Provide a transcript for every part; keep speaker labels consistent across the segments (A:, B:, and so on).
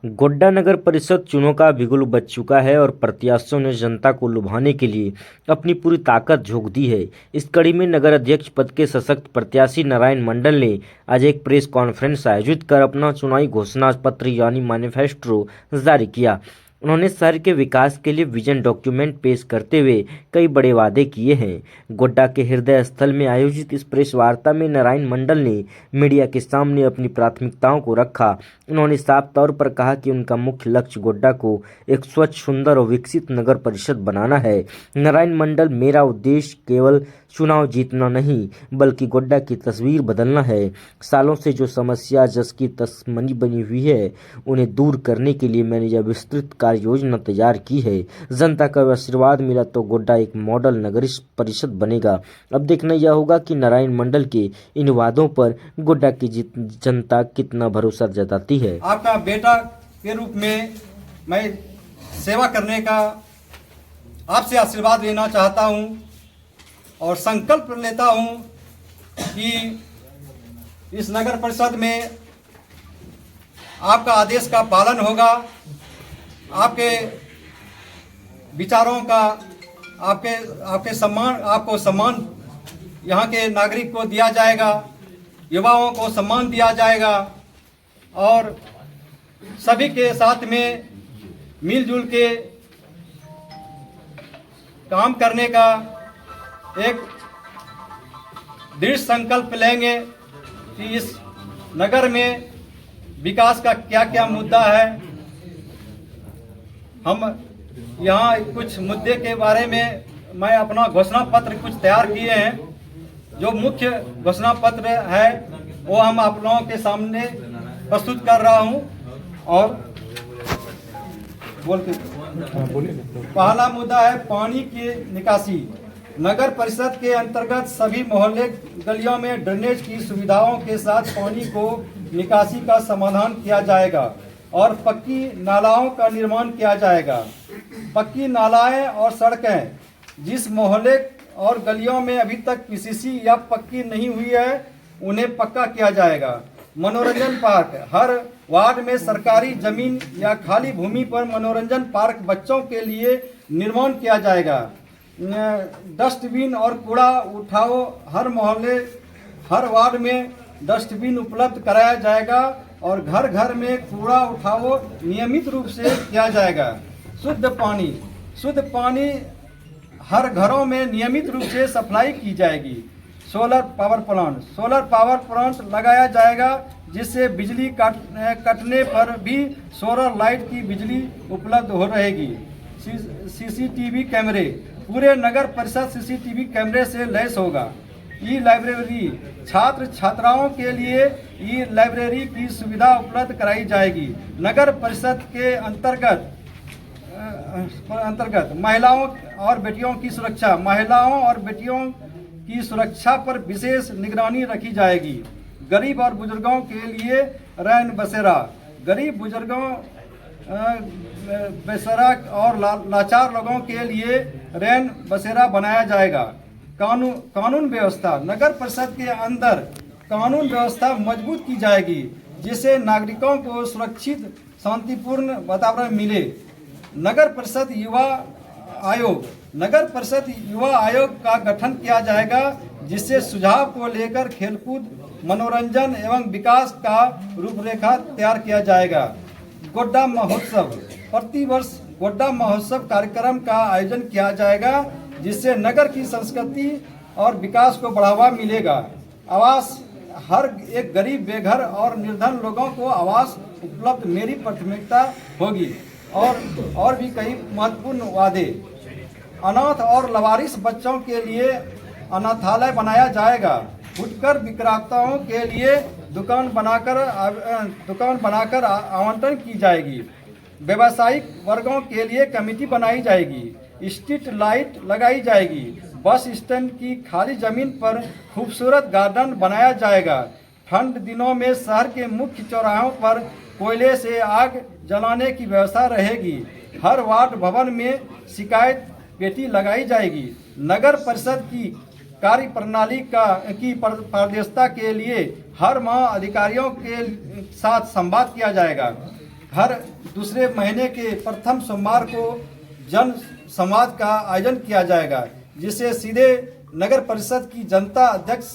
A: गोड्डा नगर परिषद चुनाव का बिगुल बज चुका है और प्रत्याशियों ने जनता को लुभाने के लिए अपनी पूरी ताकत झोंक दी है। इस कड़ी में नगर अध्यक्ष पद के सशक्त प्रत्याशी नारायण मंडल ने आज एक प्रेस कॉन्फ्रेंस आयोजित कर अपना चुनावी घोषणा पत्र यानी मैनिफेस्टो जारी किया। उन्होंने शहर के विकास के लिए विजन डॉक्यूमेंट पेश करते हुए कई बड़े वादे किए हैं। गोड्डा के हृदय स्थल में आयोजित इस प्रेस वार्ता में नारायण मंडल ने मीडिया के सामने अपनी प्राथमिकताओं को रखा। उन्होंने साफ तौर पर कहा कि उनका मुख्य लक्ष्य गोड्डा को एक स्वच्छ, सुंदर और विकसित नगर परिषद बनाना है। नारायण मंडल, मेरा उद्देश्य केवल चुनाव जीतना नहीं बल्कि गोड्डा की तस्वीर बदलना है। सालों से जो समस्या जस की तस्मनी बनी हुई है उन्हें दूर करने के लिए मैंने यह विस्तृत कार्य योजना तैयार की है। जनता का आशीर्वाद मिला तो गोड्डा एक मॉडल नगर परिषद बनेगा। अब देखना यह होगा कि नारायण मंडल के इन वादों पर गोड्डा की जनता कितना भरोसा जताती है।
B: आपका बेटा के रूप में मैं सेवा करने का आपसे आशीर्वाद लेना चाहता हूं और संकल्प लेता हूं कि इस नगर परिषद में आपका आदेश का पालन होगा, आपके विचारों का आपके सम्मान, आपको सम्मान यहाँ के नागरिक को दिया जाएगा, युवाओं को सम्मान दिया जाएगा और सभी के साथ में मिलजुल के काम करने का एक दृढ़ संकल्प लेंगे कि इस नगर में विकास का क्या क्या मुद्दा है। हम यहाँ कुछ मुद्दे के बारे में मैं अपना घोषणा पत्र कुछ तैयार किए हैं। जो मुख्य घोषणा पत्र है वो हम आप लोगों के सामने प्रस्तुत कर रहा हूँ और पहला मुद्दा है पानी की निकासी। नगर परिषद के अंतर्गत सभी मोहल्ले गलियों में ड्रेनेज की सुविधाओं के साथ पानी को निकासी का समाधान किया जाएगा और पक्की नालाओं का निर्माण किया जाएगा। पक्की नालाएं और सड़कें जिस मोहल्ले और गलियों में अभी तक पीसीसी या पक्की नहीं हुई है उन्हें पक्का किया जाएगा। मनोरंजन पार्क, हर वार्ड में सरकारी जमीन या खाली भूमि पर मनोरंजन पार्क बच्चों के लिए निर्माण किया जाएगा। डस्टबिन और कूड़ा उठाओ, हर मोहल्ले हर वार्ड में डस्टबिन उपलब्ध कराया जाएगा और घर घर में कूड़ा उठाओ नियमित रूप से किया जाएगा। शुद्ध पानी हर घरों में नियमित रूप से सप्लाई की जाएगी। सोलर पावर प्लांट लगाया जाएगा जिससे बिजली कटने पर भी सोलर लाइट की बिजली उपलब्ध हो रहेगी। सीसीटीवी कैमरे, पूरे नगर परिषद सीसीटीवी कैमरे से लैस होगा। ई लाइब्रेरी, छात्र छात्राओं के लिए ई लाइब्रेरी की सुविधा उपलब्ध कराई जाएगी। नगर परिषद के अंतर्गत महिलाओं और बेटियों की सुरक्षा पर विशेष निगरानी रखी जाएगी। गरीब और बुजुर्गों के लिए रैन बसेरा, गरीब बुजुर्गों बेसरा और लाचार लोगों के लिए रैन बसेरा बनाया जाएगा। कानून व्यवस्था, नगर परिषद के अंदर कानून व्यवस्था मजबूत की जाएगी जिससे नागरिकों को सुरक्षित शांतिपूर्ण वातावरण मिले। नगर परिषद युवा आयोग का गठन किया जाएगा जिससे सुझाव को लेकर खेलकूद, मनोरंजन एवं विकास का रूपरेखा तैयार किया जाएगा। गोड्डा महोत्सव, प्रतिवर्ष गोड्डा महोत्सव कार्यक्रम का आयोजन किया जाएगा जिससे नगर की संस्कृति और विकास को बढ़ावा मिलेगा। आवास, हर एक गरीब, बेघर और निर्धन लोगों को आवास उपलब्ध मेरी प्राथमिकता होगी। और भी कई महत्वपूर्ण वादे। अनाथ और लवारिस बच्चों के लिए अनाथालय बनाया जाएगा। फुटकर विक्रेताओं के लिए दुकान बनाकर आवंटन की जाएगी। व्यावसायिक वर्गों के लिए कमेटी बनाई जाएगी। स्ट्रीट लाइट लगाई जाएगी। बस स्टैंड की खाली जमीन पर खूबसूरत गार्डन बनाया जाएगा। ठंड दिनों में शहर के मुख्य चौराहों पर कोयले से आग जलाने की व्यवस्था रहेगी। हर वार्ड भवन में शिकायत पेटी लगाई जाएगी। नगर परिषद की कार्य प्रणाली की पारदर्शिता के लिए हर माह अधिकारियों के साथ संवाद किया जाएगा। हर दूसरे महीने के प्रथम सोमवार को जन संवाद का आयोजन किया जाएगा, जिससे सीधे नगर परिषद की जनता अध्यक्ष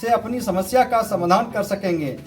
B: से अपनी समस्या का समाधान कर सकेंगे।